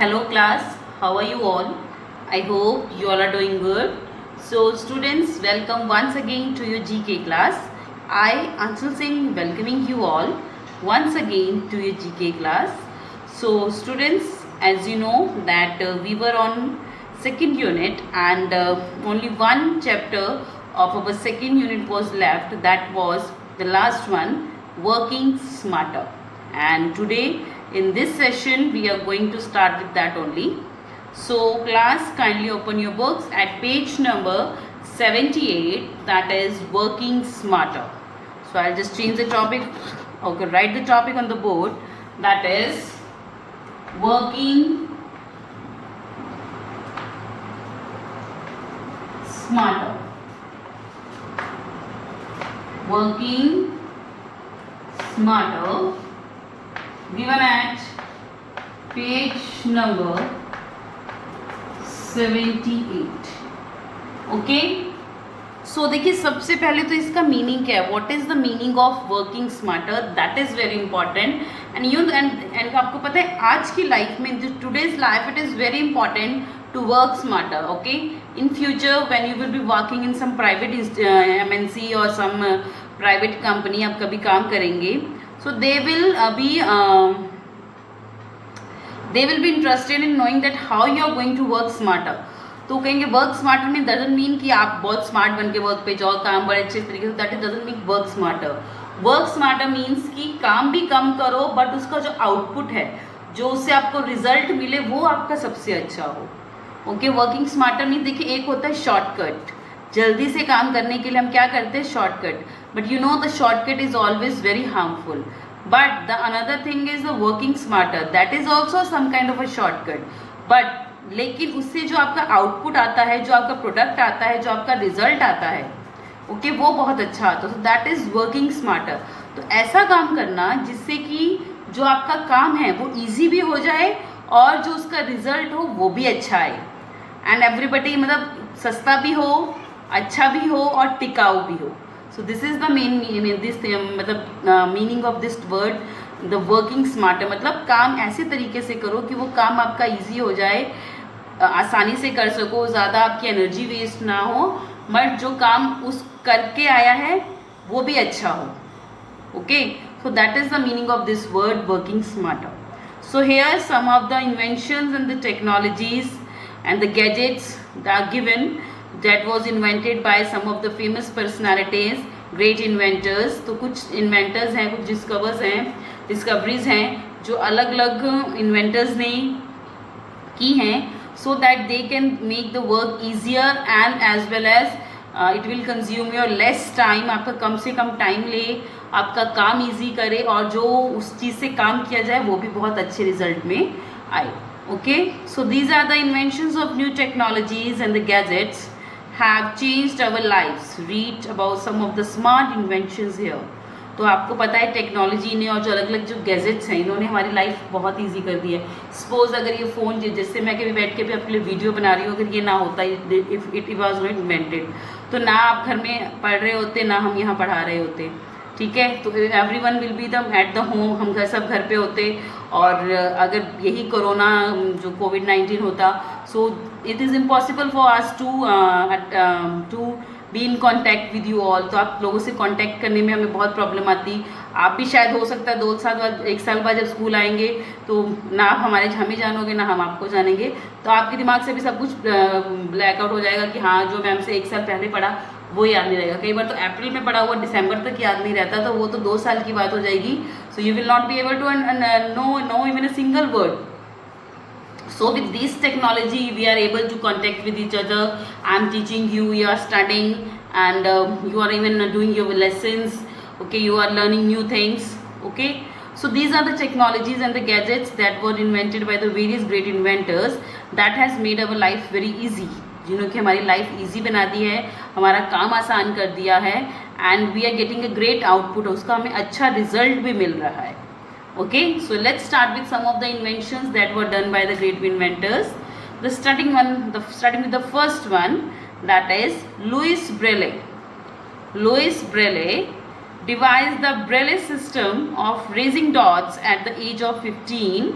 Hello class, how are you all? I hope you all are doing good. So students, welcome once again to your GK class. I, Anshul Singh, welcoming you all once again to your GK class. So students, as you know that we were on second unit and only one chapter of our second unit was left, that was the last one, working smarter. And today in this session we are going to start with that only. So class, kindly open your books at page number 78, that is working smarter. So I'll just change the topic, okay, write the topic on the board, that is working smarter. Working smarter, given at page number 78. Okay, so देखिए सबसे पहले तो इसका meaning क्या है, what is the meaning of working smarter, that is very important. And आपको पता है आज की लाइफ में, today's life, it is very important to work smarter. Okay, in future when you will be working in some private MNC और some private company, आप कभी काम करेंगे, so they will be interested in knowing that how you are going to work smarter. तो कहेंगे work smarter में doesn't mean कि आप बहुत स्मार्ट बन के वर्क पे जाओ, काम बड़े अच्छे तरीके से, that is doesn't mean work smarter. Work smarter means कि काम भी कम करो बट उसका जो आउटपुट है, जो उससे आपको रिजल्ट मिले, वो आपका सबसे अच्छा हो. ओके, वर्किंग स्मार्टर मीन देखिए, एक होता है शॉर्टकट, जल्दी से काम करने के लिए हम क्या करते हैं, shortcut. But you know the shortcut is always very harmful. But the another thing is the working smarter, that is also some kind of a shortcut. But लेकिन उससे जो आपका आउटपुट आता है, जो आपका प्रोडक्ट आता है, जो आपका रिजल्ट आता है, ओके, वो बहुत अच्छा आता है. That is working smarter. तो ऐसा काम करना जिससे कि जो आपका काम है वो इजी भी हो जाए और जो उसका रिजल्ट हो वो भी अच्छा आए, एंड एवरीबडी, मतलब सस्ता भी हो, अच्छा भी हो और टिकाऊ भी हो. So this is the main मतलब meaning of this word, the working smarter. मतलब काम ऐसे तरीके से करो कि वो काम आपका ईजी हो जाए, आसानी से कर सको, ज़्यादा आपकी एनर्जी वेस्ट ना हो, बट जो काम उस करके आया है वो भी अच्छा हो. Okay, so that is the meaning of this word working smarter. So here some of the inventions and the technologies and the gadgets are given that was invented by some of the famous personalities, great inventors. तो कुछ inventors हैं, कुछ discoveries हैं जो अलग अलग inventors ने की हैं, so that they can make the work easier and as well as it will consume your less time. आपका कम से कम टाइम ले, आपका काम ईजी करे और जो उस चीज़ से काम किया जाए वो भी बहुत अच्छे रिजल्ट में आए. Okay, so these are the inventions of new technologies and the gadgets have changed our lives. Read about some of the smart inventions here. तो आपको पता है टेक्नोलॉजी ने और जो अलग अलग जो गैजेट्स हैं, इन्होंने हमारी लाइफ बहुत इजी कर दी है. सपोज अगर ये फ़ोन, जिससे मैं कभी बैठ के भी आपके लिए वीडियो बना रही हूँ, अगर ये ना होता, if it was not invented, तो ना आप घर में पढ़ रहे होते, ना हम यहाँ पढ़ा रहे होते. ठीक है, तो everyone will be the at the home, हम सब घर पे होते. और अगर यही कोरोना जो कोविड-19 होता, so it is impossible for us to be in contact with you all. तो आप लोगों से कॉन्टैक्ट करने में हमें बहुत प्रॉब्लम आती. आप भी शायद हो सकता है 2 साल बाद, 1 साल बाद जब स्कूल आएंगे तो ना आप हमें जानोगे, ना हम आपको जानेंगे. तो आपके दिमाग से भी सब कुछ ब्लैकआउट हो जाएगा कि हाँ, जो मैम से 1 साल पहले पढ़ा वो याद नहीं रहेगा. कई बार तो अप्रैल में पढ़ा हुआ दिसंबर तक याद नहीं रहता, तो वो तो 2 साल की बात हो जाएगी. So you will not be able to know even a single word. So with this technology we are able to contact with each other. I am teaching you, you are studying, and you are even doing your lessons. Okay, you are learning new things. Okay, so these are the technologies and the gadgets that were invented by the various great inventors that has made our life very easy. जिन्होंने कि हमारी life easy बना दी है, हमारा काम आसान कर दिया है, and we are getting a great output, उसका हमें अच्छा रिजल्ट भी मिल रहा है. Okay, so let's start with some of the inventions that were done by the great inventors. Starting with the first one, that is Louis Braille. Louis Braille devised the Braille system of raising dots at the age of 15.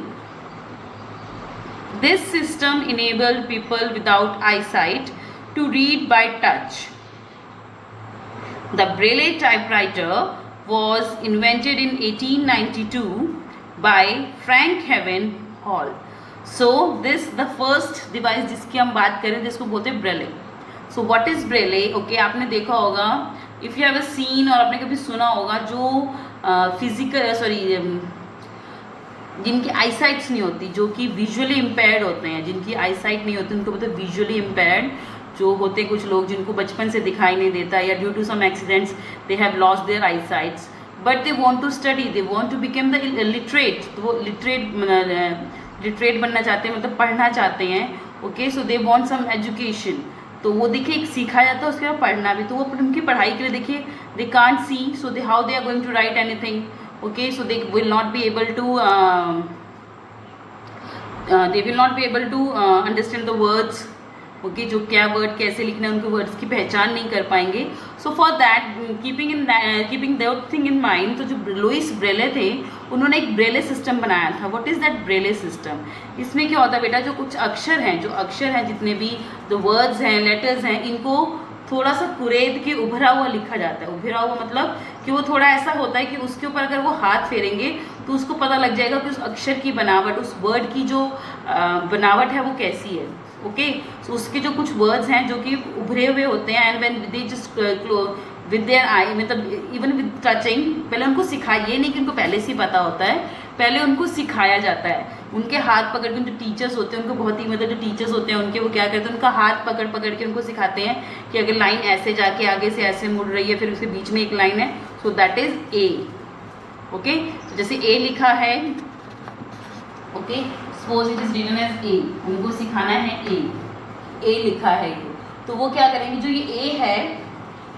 This system enabled people without eyesight to read by touch. The Braille typewriter was invented in 1892 by Frank Heaven Hall. So this the first device जिसकी हम बात करें जिसको बोलते हैं Braille. So what is Braille? Okay, आपने देखा होगा, if you have seen और आपने कभी सुना होगा, जो जिनकी आईसाइट्स नहीं होती, जो कि विजुअली इम्पेयर्ड होते हैं, जिनकी आईसाइट नहीं होती उनको बोलते हैं विजुअली इम्पेयर्ड. जो होते हैं कुछ लोग जिनको बचपन से दिखाई नहीं देता या due to some accidents they have lost their eyesights, but they want to study, they want to become the literate. तो वो लिटरेट बनना चाहते हैं, मतलब पढ़ना चाहते हैं. Okay, so they want some education. तो वो देखिए एक सीखा जाता है, उसके बाद पढ़ना भी. तो वो उनकी पढ़ाई के लिए देखिए they can't see, so they how they are going to write anything. Okay, so they will not be able to understand the words. Okay, जो क्या वर्ड कैसे लिखना है, उनके वर्ड्स की पहचान नहीं कर पाएंगे. So for that keeping that thing in mind, तो जो लुइस ब्रेले थे उन्होंने एक ब्रेले सिस्टम बनाया था. What is that Braille system? इसमें क्या होता है बेटा, जो कुछ अक्षर हैं जितने भी जो वर्ड्स हैं, लेटर्स हैं, इनको थोड़ा सा कुरेद के उभरा हुआ लिखा जाता है. उभरा हुआ मतलब कि वो थोड़ा ऐसा होता है कि उसके ऊपर अगर वो हाथ फेरेंगे तो उसको पता लग जाएगा कि उस अक्षर की बनावट, उस वर्ड की जो बनावट है वो कैसी है. ओके, सो उसके जो कुछ वर्ड्स हैं जो कि उभरे हुए होते हैं, and when they just with their eye, मतलब इवन विद टचिंग, पहले उनको सिखाया, ये नहीं कि उनको पहले से ही पता होता है, पहले उनको सिखाया जाता है. उनके हाथ पकड़ के, जो टीचर्स होते हैं उनको बहुत ही, मतलब जो टीचर्स होते हैं उनके, वो क्या करते हैं, उनका हाथ पकड़ पकड़ के उनको सिखाते हैं कि अगर लाइन ऐसे जाके आगे से ऐसे मुड़ रही है, फिर उसके बीच में एक लाइन है, so that is A. Okay, तो जैसे ए लिखा है, okay, suppose it is written as A, उनको सिखाना है ए लिखा है ये, तो वो क्या करेंगे, जो ये ए है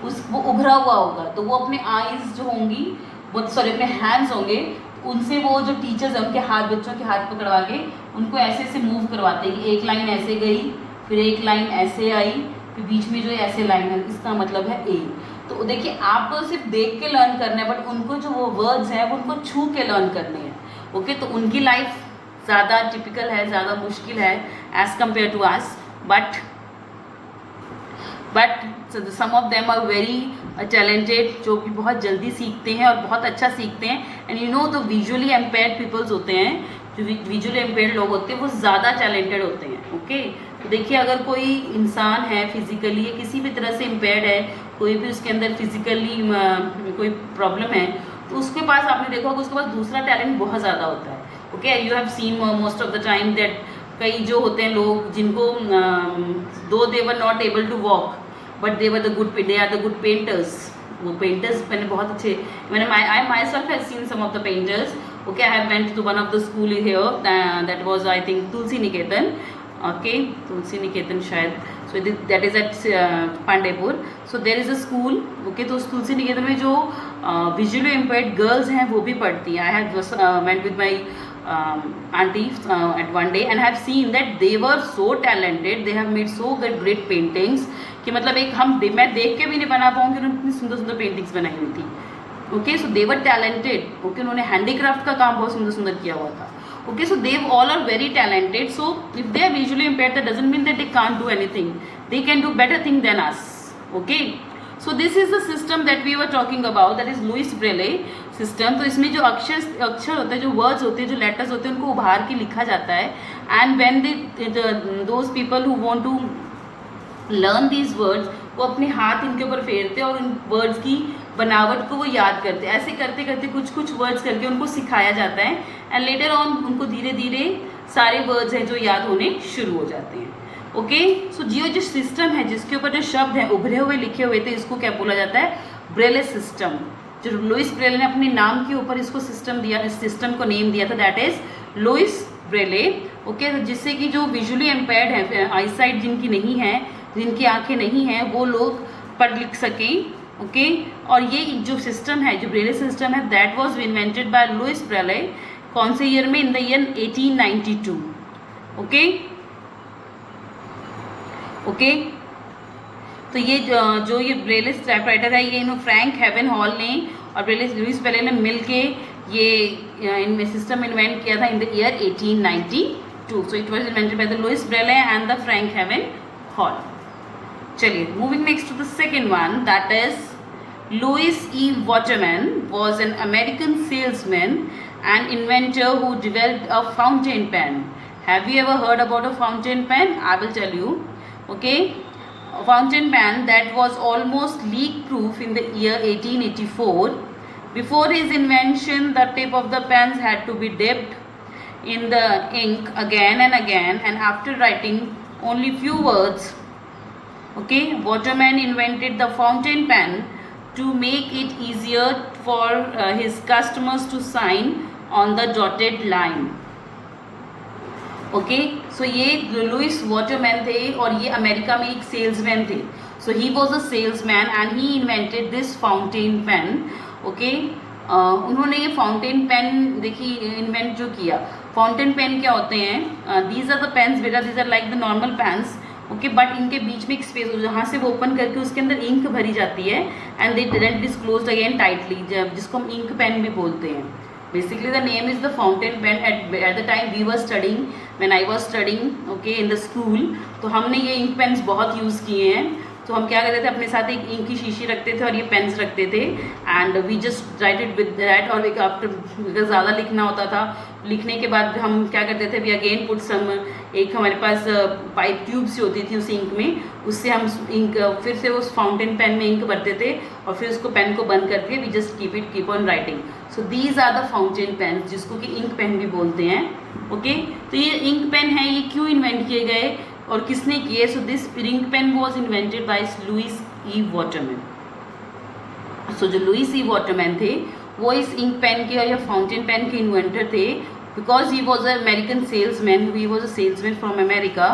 वो उभरा हुआ होगा, तो वो अपने आईज जो होंगी, वो सॉरी अपने हैंड्स होंगे, उनसे वो जो टीचर्स हैं उनके हाथ, बच्चों के हाथ पकड़वा के उनको ऐसे ऐसे मूव करवाते हैं कि एक लाइन ऐसे गई, फिर एक लाइन ऐसे आई, फिर बीच में जो ऐसे लाइन है, इसका मतलब है ए. तो देखिए आपको सिर्फ देख के लर्न करना है, बट उनको जो वो वर्ड्स हैं वो उनको छू के लर्न करने हैं. ओके, तो उनकी लाइफ ज़्यादा टिपिकल है, ज़्यादा मुश्किल है as compare to us, but some of them are very talented, जो कि बहुत जल्दी सीखते हैं और बहुत अच्छा सीखते हैं. एंड यू नो, तो विजुअली एम्पेयर्ड पीपल्स होते हैं, जो विजुअली एम्पेयर्ड लोग होते हैं वो ज़्यादा टैलेंटेड होते हैं. ओके, तो देखिए अगर कोई इंसान है फिजिकली या किसी भी तरह से इम्पेयर्ड है, कोई भी उसके अंदर फिजिकली कोई प्रॉब्लम है, तो उसके पास आपने देखा होगा उसके पास दूसरा टैलेंट बहुत ज़्यादा होता है. Okay, you have seen most of the time that कई जो होते हैं लोग जिनको दो they were not able to walk, but they are the good painters. वो पेंटर्स मैंने बहुत अच्छे, I myself have seen some of the painters. Okay, I have went to one of the school here, that was I think Tulsi Niketan. Okay, Tulsi Niketan शायद, so that is eight Pandeypur. So there is a school. Okay, तो उस तुलसी निकेतन में जो visually impaired girls हैं वो भी पढ़ती हैं. I have met with my aunties at one day and I have seen that they were so talented, they have made so great paintings कि मतलब मैं देख के भी नहीं बना पाऊँगी, उन्होंने इतनी सुंदर सुंदर पेंटिंग्स बनाई हुई थी. Okay, so they were talented. Okay, उन्होंने हैंडीक्राफ्ट का काम बहुत सुंदर सुंदर किया हुआ था. Okay, so they all are very talented. So if they are visually impaired that doesn't mean that they can't do anything, they can do better thing than us. Okay, so this is the system that we were talking about, that is Louis Braille system. तो इसमें जो अक्षर होते हैं, जो words होते हैं, जो लेटर्स होते हैं, उनको उभार के लिखा जाता है. And when those people who want to learn these words, वो अपने हाथ इनके ऊपर फेरते हैं और उन वर्ड्स की बनावट को वो याद करते हैं. ऐसे करते करते कुछ वर्ड्स करके उनको सिखाया जाता है, एंड लेटर ऑन उनको धीरे धीरे सारे वर्ड्स हैं जो याद होने शुरू हो जाते हैं. ओके, सो जो सिस्टम है जिसके ऊपर जो शब्द हैं उभरे हुए लिखे हुए थे, इसको क्या बोला जाता है, ब्रेले सिस्टम. जो लुइस ब्रेले ने अपने नाम के ऊपर इसको सिस्टम दिया, इस सिस्टम को नेम दिया था, that is Louis Braille. Okay, जिससे कि जो विजुअली एम्पेयर्ड हैं, आईसाइट जिनकी नहीं है, जिनकी आंखें नहीं हैं, वो लोग पढ़ लिख सकें. ओके, और ये जो सिस्टम है, जो ब्रेले सिस्टम है, that was invented by Louis Braille. कौन से ईयर में? In the year 1892. Okay, okay, तो ये जो ये ब्रेले टाइपराइटर है, ये फ्रैंक हेवन हॉल ने और लुइस ब्रेले ने मिल के ये इनमें सिस्टम इन्वेंट किया था इन the year 1892. 2. So it was invented by the Louis Braille and the Frank Haven Hall. चलिए, moving next to the second one, that is Louis E. Waterman was an American salesman and inventor who developed a fountain pen. Have you ever heard about a fountain pen? I will tell you. Okay, a fountain pen that was almost leak-proof in the year 1884. Before his invention, the tip of the pens had to be dipped in the ink again and again, and after writing only few words, okay, Waterman invented the fountain pen to make it easier for his customers to sign on the dotted line. Okay, so ये Louis Waterman थे और ये America में एक salesman थे. So he was a salesman and he invented this fountain pen. Okay, उन्होंने ये fountain pen देखी इन्वेंट जो किया. फाउंटेन पेन क्या होते हैं? दीज आर द पेन्स बेटा, these are like the normal pens. Okay, but इनके बीच में एक स्पेस हो जहाँ से वो ओपन करके उसके अंदर इंक भरी जाती है and they didn't disclose again tightly, जिसको हम इंक पेन भी बोलते हैं. Basically the name is the fountain pen. At the time we were studying, when I was studying, okay, in the school, तो हमने ये इंक पेन्स बहुत use किए हैं. तो हम क्या करते थे, अपने साथ एक इंक की शीशी रखते थे और ये पेन्स रखते थे and we just write it with that. और एक आफ्टर अगर ज़्यादा लिखना होता था, लिखने के बाद हम क्या करते थे, वी अगेन पुट सम, एक हमारे पास पाइप ट्यूब सी होती थी उस इंक में, उससे हम इंक फिर से उस फाउंटेन पेन में इंक भरते थे और फिर उसको पेन को बंद करके we just keep on writing. So these are the fountain pen, जिसको कि इंक पेन भी बोलते हैं. ओके, तो ये इंक पेन है, ये क्यों इन्वेंट किए गए और किसने किए? So this ink pen was invented by Louis E Waterman. So जो लुइस ई वाटरमैन थे वो इस इंक पेन के और या फाउंटेन पेन के इन्वेंटर थे, because he was a American salesman. He was a salesman from America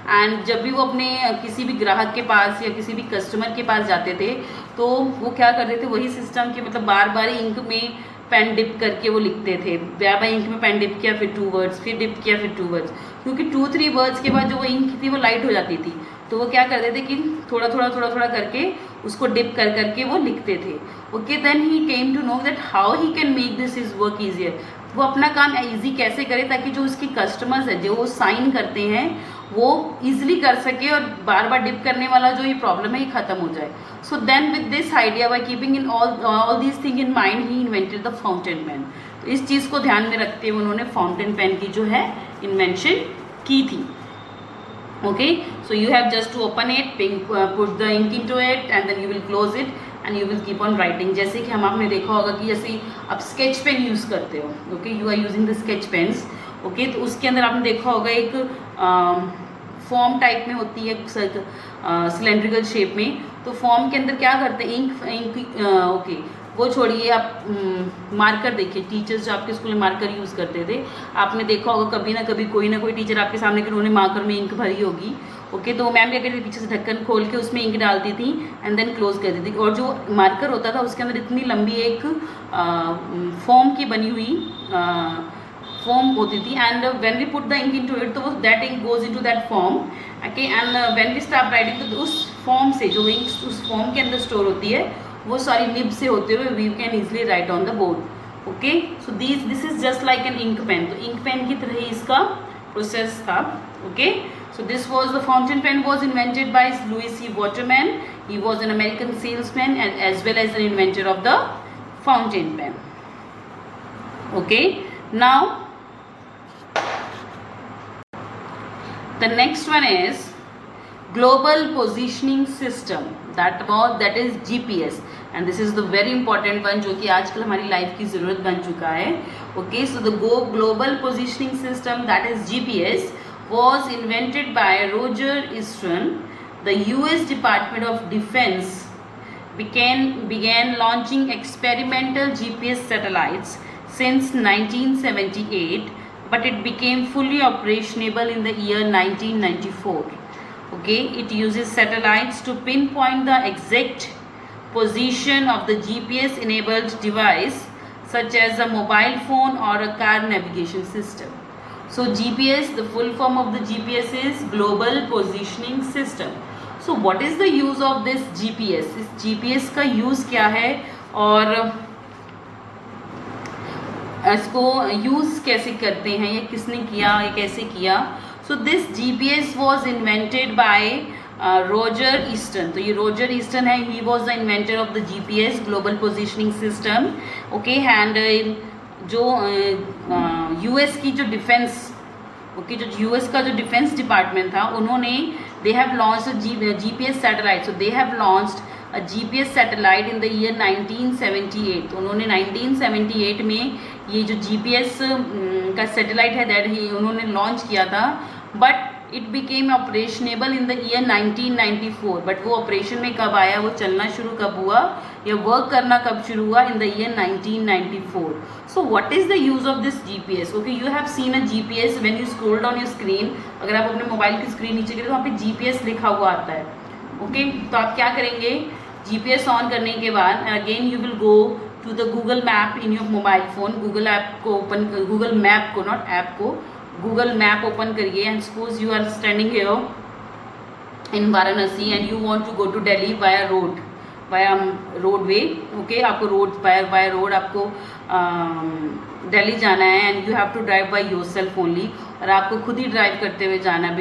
and जब भी वो अपने किसी भी ग्राहक के पास या किसी भी कस्टमर के पास जाते थे तो वो क्या करते थे, वही सिस्टम के मतलब बार बार इंक में पेन डिप करके वो लिखते थे. बार बार इंक में पेन डिप किया, फिर 2 वर्ड्स, फिर डिप किया, फिर 2 वर्ड्स, क्योंकि 2-3 वर्ड्स के बाद जो वो इंक थी वो लाइट हो जाती थी. तो वो क्या करते थे कि थोड़ा थोड़ा करके उसको डिप कर करके वो लिखते थे. Okay, then he came to know that how he can make this is work easier. वो अपना काम ईजी कैसे करे ताकि जो उसके कस्टमर्स हैं, जो वो साइन करते हैं, वो ईजिली कर सके और बार बार डिप करने वाला जो ये प्रॉब्लम है ये ख़त्म हो जाए. So then with this idea, by keeping in all these thing in mind, he invented the fountain pen. तो इस चीज़ को ध्यान में रखते हुए उन्होंने फाउंटेन पेन की जो है इन्वेंशन की थी. Okay, so you have just to open it, put the ink into it and then you will close it and you will keep on writing. जैसे कि हम आपने देखा होगा कि जैसे आप स्केच पेन यूज़ करते हो. Okay, you are using the sketch pens. Okay, तो उसके अंदर आपने देखा होगा एक फॉर्म टाइप में होती है, सिलेंड्रिकल शेप में. तो फॉर्म के अंदर क्या करते हैं, इंक ओके, वो छोड़िए, आप मार्कर देखिए. टीचर्स जो आपके स्कूल में मार्कर यूज़ करते थे, आपने देखा होगा कभी ना कभी कोई ना कोई टीचर आपके सामने कि उन्होंने मार्कर में इंक भरी होगी. ओके, तो मैम क्या करती थी, पीछे से ढक्कन खोल के उसमें इंक डालती थी एंड देन क्लोज करती थी. और जो मार्कर होता था उसके अंदर इतनी लंबी एक फॉर्म की बनी हुई फॉर्म होती थी and when we put the ink into it, तो that ink goes into that form. Okay, and when we start writing, तो उस फॉर्म से जो इंक उस फॉर्म के अंदर स्टोर होती है वो सारी निब से होते हुए we can easily write on the board. Okay, so this is just like an ink pen. तो इंक पेन की तरह ही इसका प्रोसेस था. Okay, so this was the fountain pen was invented by Louis E. Waterman. He was an American salesman and as well as an inventor of the fountain pen. Okay, now the next one is global positioning system, that is GPS, and this is the very important one जो कि आजकल हमारी life की ज़रूरत बन चुका है. Okay, so the global positioning system, that is GPS, was invented by Roger Eastman. The US Department of Defense began launching experimental GPS satellites since 1978, but it became fully operational in the year 1994. Okay, it uses satellites to pinpoint the exact position of the GPS enabled device such as a mobile phone or a car navigation system. So GPS, the full form of the GPS is Global Positioning System. So what is the use of this GPS? इस GPS का use क्या है और इसको use कैसे करते हैं, ये किसने किया, ये कैसे किया. So this GPS was invented by Roger Easton. तो ये रोजर ईस्टन है, he was the inventor of the GPS global positioning system. Okay, and जो US की जो डिफेंस, ओके, जो US का जो डिफेंस डिपार्टमेंट था, उन्होंने they have launched GPS satellite. So they have launched a GPS satellite in the year 1978. तो उन्होंने 1978 में ये जो GPS का सैटेलाइट है दैट ही उन्होंने लॉन्च किया था. But it became operationable in the year 1994. But वो ऑपरेशन में कब आया, वो चलना शुरू कब हुआ, या वर्क करना कब शुरू हुआ, इन the year 1994. So what is the use of this GPS? Okay, you have seen a GPS when you scroll down your screen. अगर आप अपने मोबाइल की स्क्रीन नीचे करें तो वहाँ पे GPS लिखा हुआ आता है. ओके, तो आप क्या करेंगे, GPS ऑन करने के बाद again you will go to the Google map in your mobile phone. Google app को ओपन, गूगल मैप को, नॉट ऐप को, गूगल मैप ओपन करिए. And suppose you are standing here in Varanasi and you want to go to Delhi by road, by roadway. Okay, आपको road by road आपको दिल्ली जाना है and you have to drive by yourself only. और आपको खुद ही drive करते हुए जाना है,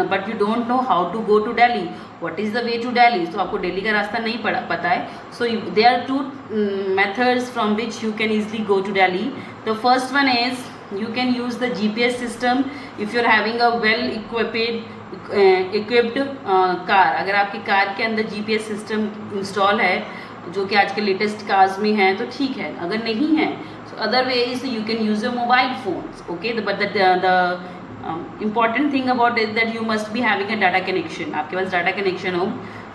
but you don't know how to go to Delhi. What is the way to Delhi? तो आपको दिल्ली का रास्ता नहीं पता है. So there are 2 methods from which you can easily go to Delhi. The first one is you can use the GPS system if you're having a well equipped car. अगर आपकी car के अंदर GPS सिस्टम इंस्टॉल है, जो कि आज के latest cars में है, तो ठीक है. अगर नहीं है, so other way is you can use your mobile phones. Okay, but the important thing about it that you must be having a data connection. आपके पास डाटा कनेक्शन हो.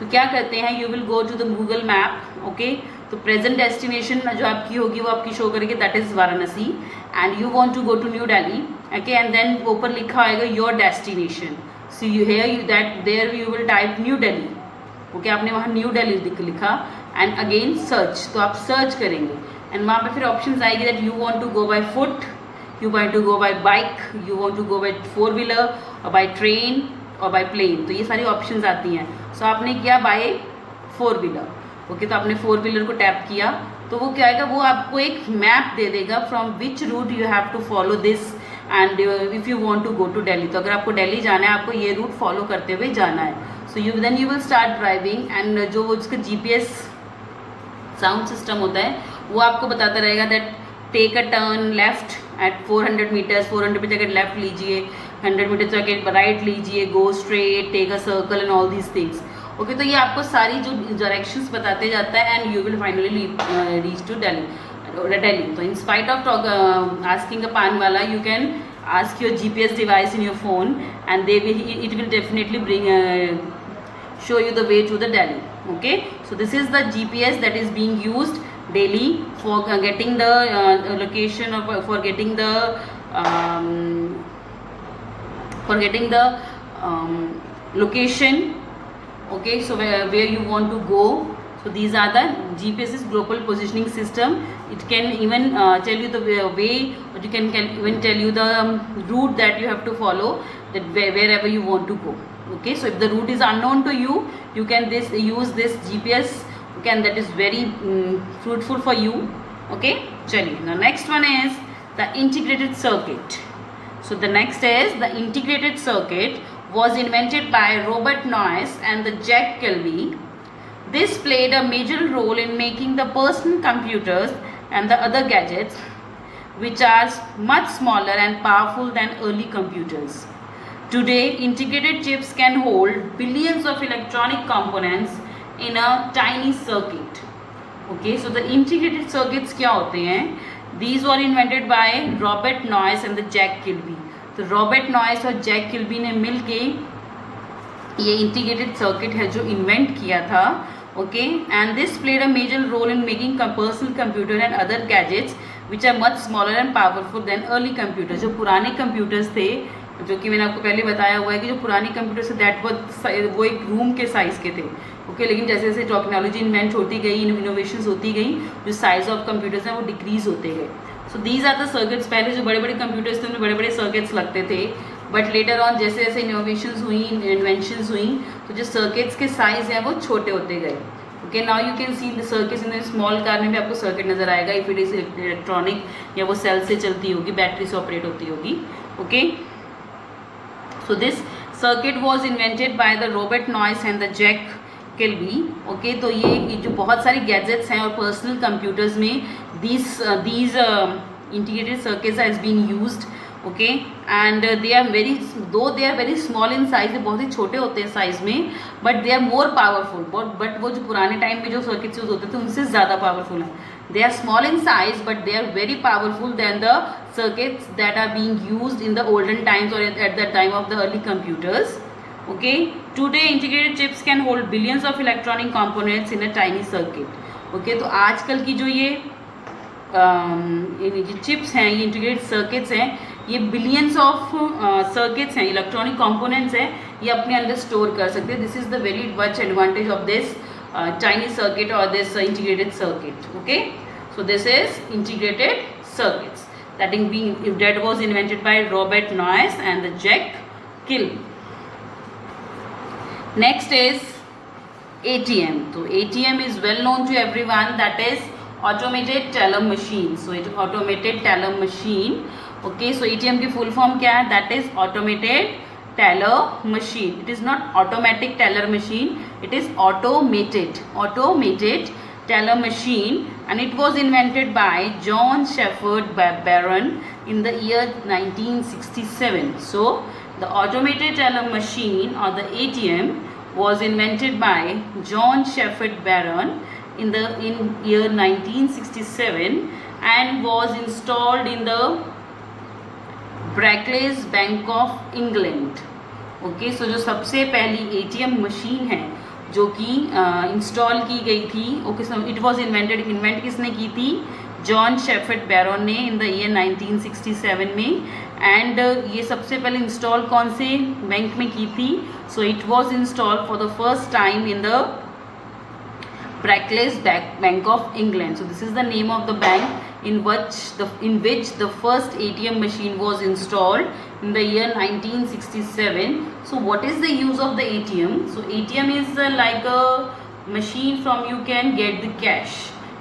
तो क्या करते हैं, you will go to the Google Map. Okay, तो present destination जो आपकी होगी वो आपकी शो करेगी, that is Varanasi. And you want to go to New Delhi. Okay, and then ऊपर लिखा आएगा your destination. So you here you that there you will type New Delhi. Okay, आपने वहाँ न्यू दिल्ली लिखा एंड अगेन सर्च. तो आप सर्च करेंगे एंड वहाँ पे फिर ऑप्शंस आएगी that you want to go by foot, you want to go by bike, you want to go by 4-wheeler और बाय ट्रेन और बाय प्लेन. तो ये सारी ऑप्शंस आती हैं. सो आपने किया बाय 4-wheeler. ओके, तो आपने 4-wheeler को टैप किया तो वो क्या आएगा, वो आपको एक मैप दे देगा from which route you have to follow this and if you want to go to Delhi. तो अगर आपको दिल्ली जाना है, आपको ये रूट फॉलो करते हुए जाना है. सो you will start driving and जो उसका GPS साउंड सिस्टम होता है वो आपको बताता रहेगा that take a turn left at 400 meters. 400 meter के लेफ्ट लीजिए, 100 मीटर जाके राइट लीजिए, go straight, take a circle and all these things. Okay, तो ये आपको सारी जो डायरेक्शंस बताते जाता है and you will finally reach to Delhi. तो in spite of asking a paanwala, you can ask your GPS device in your phone and it will definitely show you the way to the Delhi. Okay, so this is the GPS that is being used daily for getting the location of for getting the location. Okay, so where you want to go. So these are the GPS's global positioning system. It can even tell you the way, or you can even tell you the route that you have to follow, that wherever you want to go. Okay, so if the route is unknown to you, you can use this GPS. Okay, and that is very fruitful for you. Okay, chaliye, the next one is the integrated circuit. So the next is the integrated circuit was invented by Robert Noyce and the Jack Kilby. This played a major role in making the personal computers and the other gadgets which are much smaller and powerful than early computers. Today, integrated chips can hold billions of electronic components in a tiny circuit. Okay, so the integrated circuits क्या होते हैं? These were invented by Robert Noyce and the Jack Kilby. तो Robert Noyce और Jack Kilby ने मिल के ये integrated circuit है जो इन्वेंट किया था. Okay, and this played a major role in making personal computer and other gadgets which are much smaller and powerful than early computer. जो पुराने कंप्यूटर्स थे, जो कि मैंने आपको पहले बताया हुआ है कि जो पुराने कंप्यूटर्स दैट वो एक रूम के साइज़ के थे. ओके, लेकिन जैसे जैसे टेक्नोलॉजी इन्वेंट होती गई, इनोवेशंस होती गई, जो साइज़ ऑफ कंप्यूटर्स हैं वो डिक्रीज होते गए. So these are the circuits. पहले जो बड़े बड़े कंप्यूटर्स थे उनमें बड़े बड़े सर्किट्स लगते थे, बट लेटर ऑन जैसे जैसे इनोवेशंस हुई, इन्वेंशंस हुई, तो जो सर्किट्स के साइज़ हैं वो छोटे होते गए. Okay, now you can see the circuits in the small car में भी आपको सर्किट नजर आएगा इफ इट इज इलेक्ट्रॉनिक, या वो सेल से चलती होगी, बैटरी से ऑपरेट होती होगी. Okay, so this circuit was invented by the Robert Noyce and the Jack Kilby. Okay, तो ये जो बहुत सारी गैजेट्स हैं और पर्सनल कंप्यूटर्स में these integrated circuits has been used. Okay, and they are very small in size, बहुत ही छोटे होते हैं साइज में, but they are more powerful. but वो जो पुराने टाइम में जो सर्किट्स यूज होते थे उनसे ज़्यादा पावरफुल हैं. They are small in size but they are very powerful than the circuits that are being used in the olden times or at the time of the early computers. Okay, today integrated chips can hold billions of electronic components in a tiny circuit. Okay, तो आजकल की जो ये chips हैं, ये integrated circuits हैं, ये billions of circuits हैं, इलेक्ट्रॉनिक कंपोनेंट्स हैं, ये अपने अंदर स्टोर कर सकते हैं. This is the very much advantage of this Chinese circuit और this integrated circuit. Okay, so this is integrated circuits that was invented by Robert Noyce and the Jack Kilby. Next is ATM. So ATM is well known to everyone, that is automated teller machine. So it automated teller machine. Okay, so ATM की full form क्या है? That is automated teller machine. It is not automatic teller machine, it is automated teller machine, and it was invented by John Shepherd Barron in the year 1967. So the automated teller machine or the ATM was invented by John Shepherd Barron in year 1967 and was installed in the Barclays Bank of England. Okay, so जो सबसे पहली ATM machine है जो कि install की गई थी, okay, it was invent किसने की थी? जॉन शेफर्ड बैरन ने इन द ईयर 1967 में. एंड ये सबसे पहले इंस्टॉल कौन से बैंक में की थी? So it was install for the first time in the Barclays Bank of England. So this is the name of the bank in which the first ATM machine was installed in the year 1967. So what is the use of the ATM? So ATM is like a machine from you can get the cash.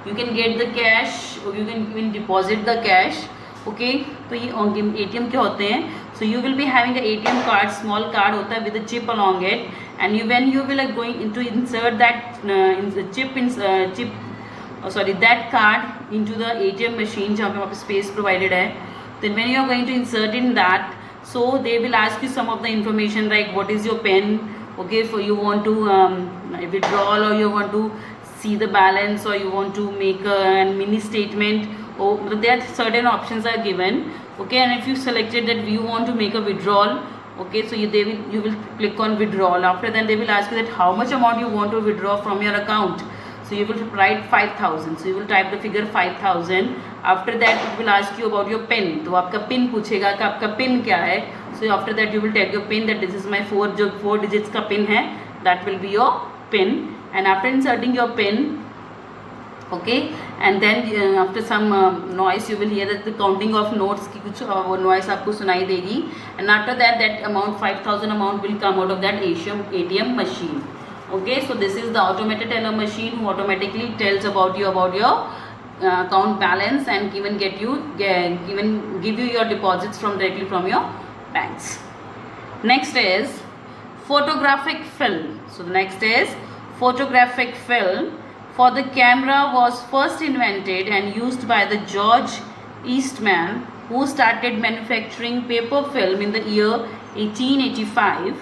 You can get the cash or you can even deposit the cash. Okay, तो ये ATM क्या होते हैं? So you will be having a ATM card, small card होता है with a chip along it, and when you will going to insert that that card into the ATM machine जहाँ पे वहाँ पे space provided है, then when you are going to insert in that, so they will ask you some of the information like what is your PIN, okay, for you want to withdrawal or you want to see the balance or you want to make a mini statement. Oh, there are certain options are given, okay, and if you selected that you want to make a withdrawal, okay, so you will click on withdrawal. After that they will ask you that how much amount you want to withdraw from your account. So you will write 5,000. So you will type the figure 5,000. After that it will ask you about your PIN. तो आपका PIN पूछेगा कि आपका PIN क्या है. So after that you will tell your PIN that this is my 4 digits का PIN है. That will be your PIN. And after inserting your PIN, okay, and then after some noise you will hear that the counting of notes की कुछ noise आपको सुनाई देगी. And after that amount 5,000 amount will come out of that ATM machine. Okay, so this is the automated teller machine who automatically tells about your account balance and even give you your deposits directly from your banks. Next is photographic film. So the next is photographic film. For the camera was first invented and used by the George Eastman, who started manufacturing paper film in the year 1885.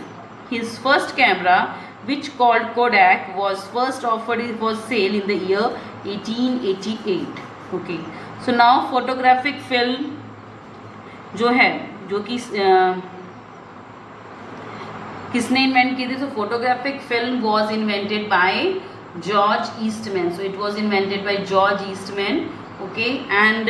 His first camera, which called Kodak, was first offered for sale in the year 1888. Okay, so now photographic film जो है, जो कि किसने invent की थी? So photographic film was invented by George Eastman. So it was invented by George Eastman. Okay, and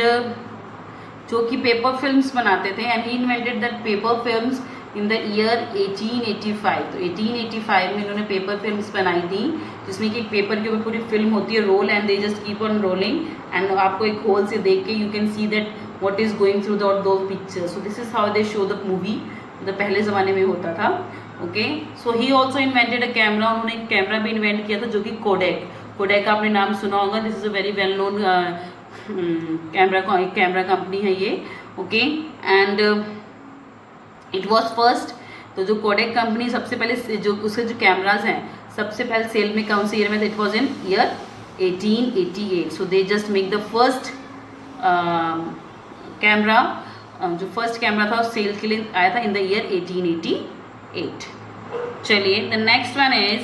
जो कि paper films बनाते थे, and he invented that paper films in the year 1885. तो 1885 में इन्होंने पेपर फिल्म्स बनाई थी जिसमें कि एक पेपर के ऊपर पूरी फिल्म होती है roll, and they just keep on rolling, and आपको एक होल से देख के you can see that what is going through two pictures. So this is how they show the movie. तो पहले ज़माने में होता था. Okay, so he also invented a camera. उन्होंने एक कैमरा भी इन्वेंट किया था जो कि कोडेक. कोडेक आपने नाम सुना होगा, this is a very well known camera company है ये, okay. And it was first, तो जो कोडेक कंपनी सबसे पहले जो उसके जो कैमराज हैं सबसे पहले सेल में कौन से ईयर में, it was in year 1888। So they just make the first camera, जो फर्स्ट कैमरा था सेल के लिए आया था इन द ईयर 1888। चलिए the next one is,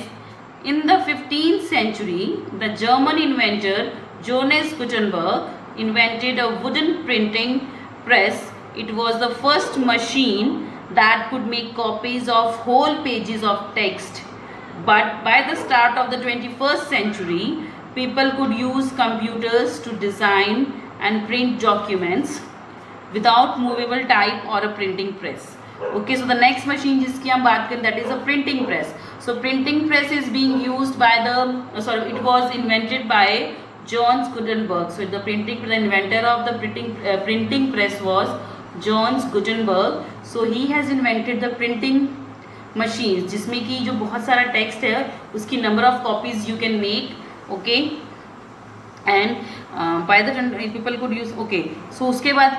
in the 15th century the German inventor Jones Gutenberg invented a wooden printing press. It was the first machine that could make copies of whole pages of text. But by the start of the 21st century, people could use computers to design and print documents without movable type or a printing press. Okay, so the next machine जिसकी हम बात करें, that is a printing press. So printing press is being used by the it was invented by Johannes Gutenberg. So the inventor of the printing press was Johannes Gutenberg. So he has invented the printing machines जिसमें कि जो बहुत सारा text है उसकी number of copies you can make, okay. And by the people could use, okay. So उसके बाद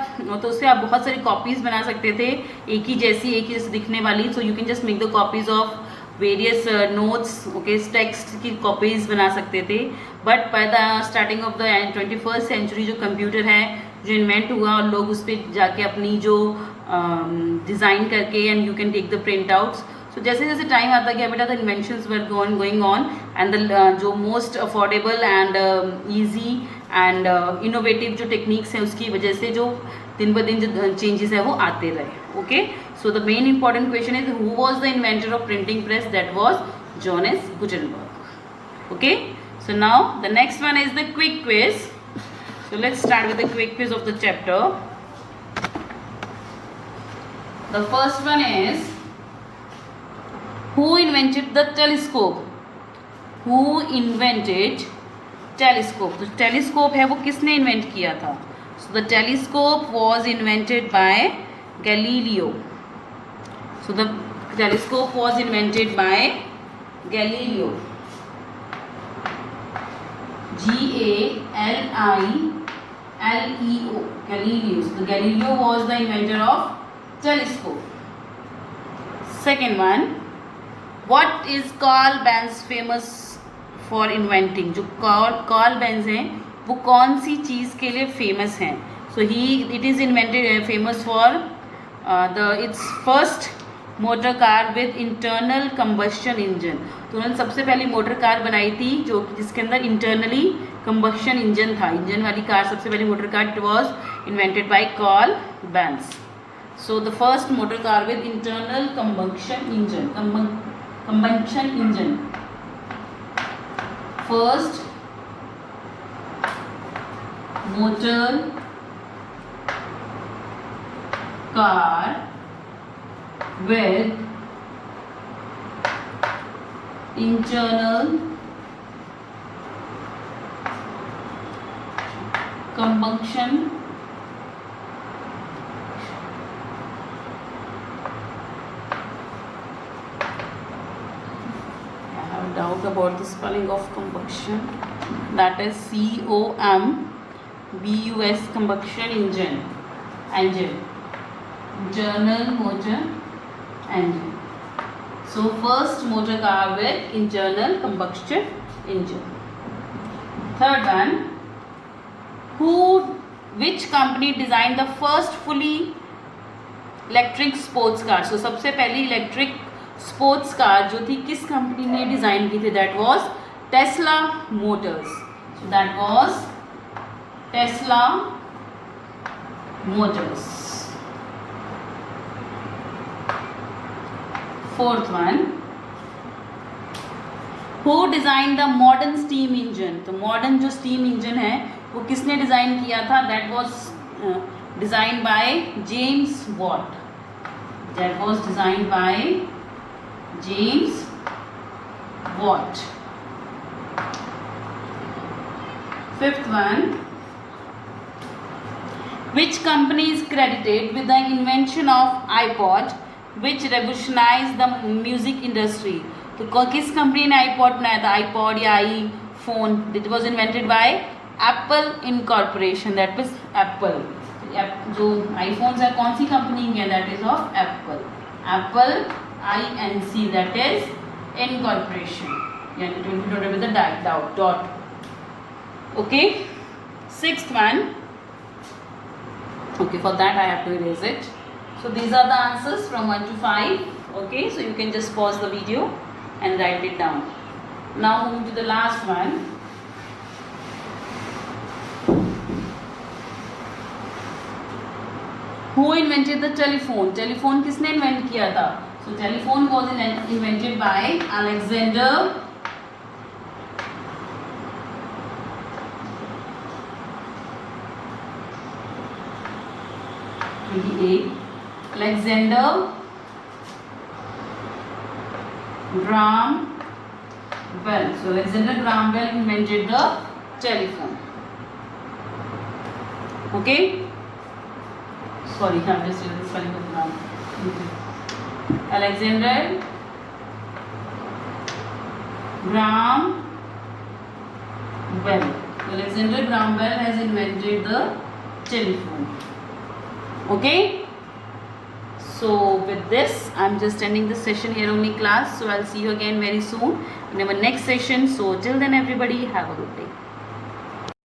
तो उससे आप बहुत सारी कॉपीज बना सकते थे, एक ही जैसी दिखने वाली। So you can just make the copies of various notes, okay, text की कॉपीज बना सकते थे। But by the starting of the 21st century जो कंप्यूटर है जो इन्वेंट हुआ और लोग उस पर जाके अपनी जो डिज़ाइन करके and you can take the printouts. So जैसे जैसे टाइम आता गया बेटा the inventions were going on and the जो most affordable and easy and innovative जो टेक्निक्स हैं उसकी वजह से जो दिन ब दिन जो चेंजेस है वो आते रहे, okay. So the main important question is who was the inventor of printing press, that was Jones Gutenberg, okay. So now the next one is the quick quiz. So let's start with the quick quiz of the chapter. The first one is, who invented the telescope? Who invented telescope? तो telescope है वो किसने invent किया था? So the telescope was invented by Galileo. So the telescope was invented by Galileo. Galileo. Galileo. So the Galileo was the inventor of telescope. Second one, what is Carl Benz famous for inventing? जो Carl Benz हैं वो कौन सी चीज़ के लिए famous हैं? So it is invented famous for its first motor car with internal combustion engine. तो उन्होंने सबसे पहली मोटर कार बनाई थी जो जिसके अंदर इंटरनली कंबस्शन इंजन था, इंजन वाली कार, सबसे पहली motor car. It was invented by Karl Benz. So the first motor car with internal combustion engine, combustion engine, first motor car with internal combustion I have a doubt about the spelling of combustion, that is COMBUS, combustion engine, internal motor engine. So first motor car with internal combustion engine. Third one, which company designed the first fully electric sports car? So सबसे पहली electric sports car जो थी किस company ने design की थी? That was Tesla Motors. So that was Tesla Motors. Fourth one, who designed the modern steam engine? तो modern जो स्टीम इंजन है वो किसने डिज़ाइन किया था? That was design by James Watt. That was design by James Watt. Fifth one, which company is credited with the invention of iPod, which revolutionized the music industry? तो किस company ने iPod बनाया था? iPod या phone. It was invented by Apple Incorporation. That was Apple. जो iPhones है कौन सी company की है? That is of Apple. Apple INC. That is Incorporation. Yeah, it will be denoted with the dot. Okay. Sixth one. Okay, for that I have to erase it. So these are the answers from 1 to 5. Okay, so you can just pause the video and write it down. Now moving to the last one. Who invented the telephone? Telephone किसने invent किया था? So telephone was invented by Alexander Graham Bell. So Alexander Graham Bell invented the telephone. Okay. Sorry, I'm just spelling it wrong. Alexander Graham Bell. Alexander Graham Bell has invented the telephone. Okay. So with this, I'm just ending this session here only, class. So I'll see you again very soon in our next session. So till then, everybody, have a good day.